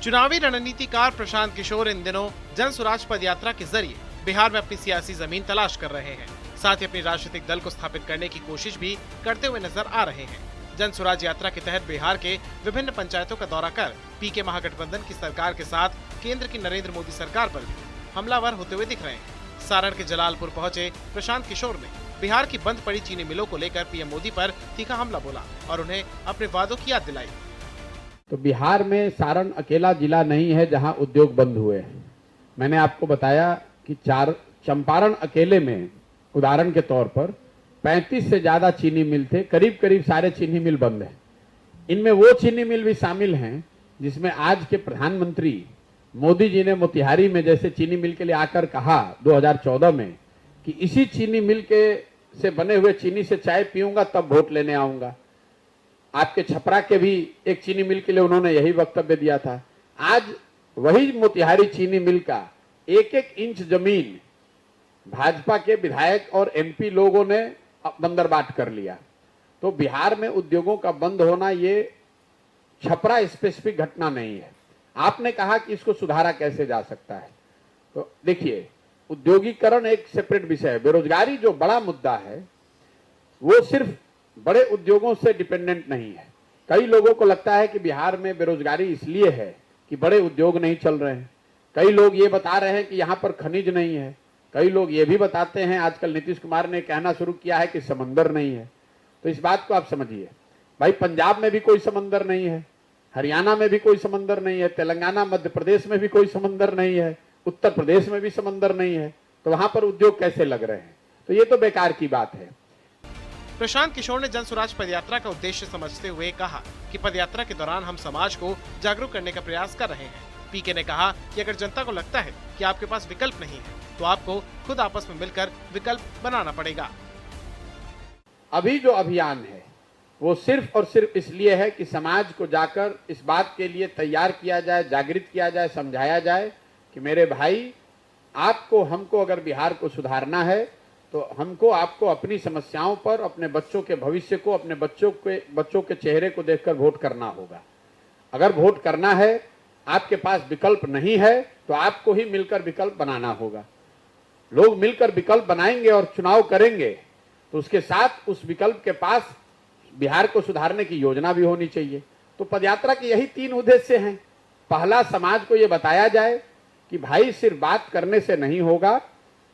चुनावी रणनीतिकार प्रशांत किशोर इन दिनों जन स्वराज पद यात्रा के जरिए बिहार में अपनी सियासी जमीन तलाश कर रहे हैं। साथ ही अपनी राजनीतिक दल को स्थापित करने की कोशिश भी करते हुए नजर आ रहे हैं। जन स्वराज यात्रा के तहत बिहार के विभिन्न पंचायतों का दौरा कर पीके महागठबंधन की सरकार के साथ केंद्र की नरेंद्र मोदी सरकार पर भी हमलावर होते हुए दिख रहे हैं। सारण के जलालपुर पहुंचे प्रशांत किशोर ने बिहार की बंद पड़ी चीनी मिलों को लेकर पीएम मोदी पर तीखा हमला बोला और उन्हें अपने वादों की याद दिलाई। तो बिहार में सारण अकेला जिला नहीं है जहां उद्योग बंद हुए हैं। मैंने आपको बताया कि चंपारण अकेले में उदाहरण के तौर पर 35 से ज्यादा चीनी मिल थे, करीब करीब सारे चीनी मिल बंद हैं। इनमें वो चीनी मिल भी शामिल हैं जिसमें आज के प्रधानमंत्री मोदी जी ने मोतिहारी में जैसे चीनी मिल के लिए आकर कहा 2014 में कि इसी चीनी मिल के से बने हुए चीनी से चाय पीऊंगा तब वोट लेने आऊंगा। आपके छपरा के भी एक चीनी मिल के लिए उन्होंने यही वक्तव्य दिया था। आज वही मोतिहारी चीनी मिल का एक एक इंच जमीन भाजपा के विधायक और एमपी लोगों ने बंदरबाट कर लिया। तो बिहार में उद्योगों का बंद होना ये छपरा स्पेसिफिक घटना नहीं है। आपने कहा कि इसको सुधारा कैसे जा सकता है, तो देखिए उद्योगीकरण एक सेपरेट विषय है। बेरोजगारी जो बड़ा मुद्दा है वो सिर्फ बड़े उद्योगों से डिपेंडेंट नहीं है। कई लोगों को लगता है कि बिहार में बेरोजगारी इसलिए है कि बड़े उद्योग नहीं चल रहे हैं। कई लोग ये बता रहे हैं कि यहाँ पर खनिज नहीं है। कई लोग ये भी बताते हैं, आजकल नीतीश कुमार ने कहना शुरू किया है कि समंदर नहीं है। तो इस बात को आप समझिए भाई, पंजाब में भी कोई समंदर नहीं है, हरियाणा में भी कोई समंदर नहीं है, तेलंगाना मध्य प्रदेश में भी कोई समंदर नहीं है, उत्तर प्रदेश में भी समंदर नहीं है। तो वहां पर उद्योग कैसे लग रहे हैं? तो ये तो बेकार की बात है। प्रशांत किशोर ने जन स्वराज पदयात्रा का उद्देश्य समझते हुए कहा कि पदयात्रा के दौरान हम समाज को जागरूक करने का प्रयास कर रहे हैं। पीके ने कहा कि अगर जनता को लगता है कि आपके पास विकल्प नहीं है तो आपको खुद आपस में मिलकर विकल्प बनाना पड़ेगा। अभी जो अभियान है वो सिर्फ और सिर्फ इसलिए है कि समाज को जाकर इस बात के लिए तैयार किया जाए, जागृत किया जाए, समझाया जाए कि मेरे भाई आपको हमको अगर बिहार को सुधारना है तो हमको आपको अपनी समस्याओं पर, अपने बच्चों के भविष्य को, अपने बच्चों के चेहरे को देखकर वोट करना होगा। अगर वोट करना है, आपके पास विकल्प नहीं है तो आपको ही मिलकर विकल्प बनाना होगा। लोग मिलकर विकल्प बनाएंगे और चुनाव करेंगे तो उसके साथ उस विकल्प के पास बिहार को सुधारने की योजना भी होनी चाहिए। तो पदयात्रा के यही 3 उद्देश्य हैं। पहला, समाज को यह बताया जाए कि भाई सिर्फ बात करने से नहीं होगा,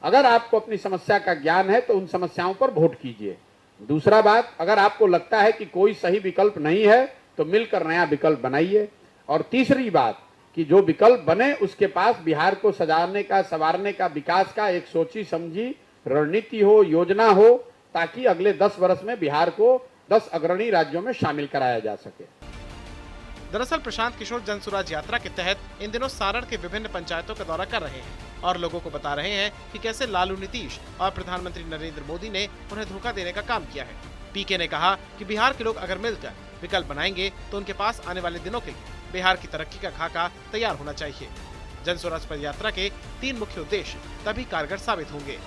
अगर आपको अपनी समस्या का ज्ञान है तो उन समस्याओं पर वोट कीजिए। दूसरा बात, अगर आपको लगता है कि कोई सही विकल्प नहीं है तो मिलकर नया विकल्प बनाइए। और तीसरी बात कि जो विकल्प बने उसके पास बिहार को सजाने का, संवारने का, विकास का एक सोची समझी रणनीति हो, योजना हो, ताकि अगले 10 वर्ष में बिहार को 10 अग्रणी राज्यों में शामिल कराया जा सके। दरअसल प्रशांत किशोर जन स्वराज यात्रा के तहत इन दिनों सारण के विभिन्न पंचायतों का दौरा कर रहे हैं और लोगों को बता रहे हैं कि कैसे लालू नीतीश और प्रधानमंत्री नरेंद्र मोदी ने उन्हें धोखा देने का काम किया है। पीके ने कहा कि बिहार के लोग अगर मिलकर विकल्प बनाएंगे तो उनके पास आने वाले दिनों के लिए बिहार की तरक्की का खाका तैयार होना चाहिए। जन स्वराज पदयात्रा के 3 मुख्य उद्देश्य तभी कारगर साबित होंगे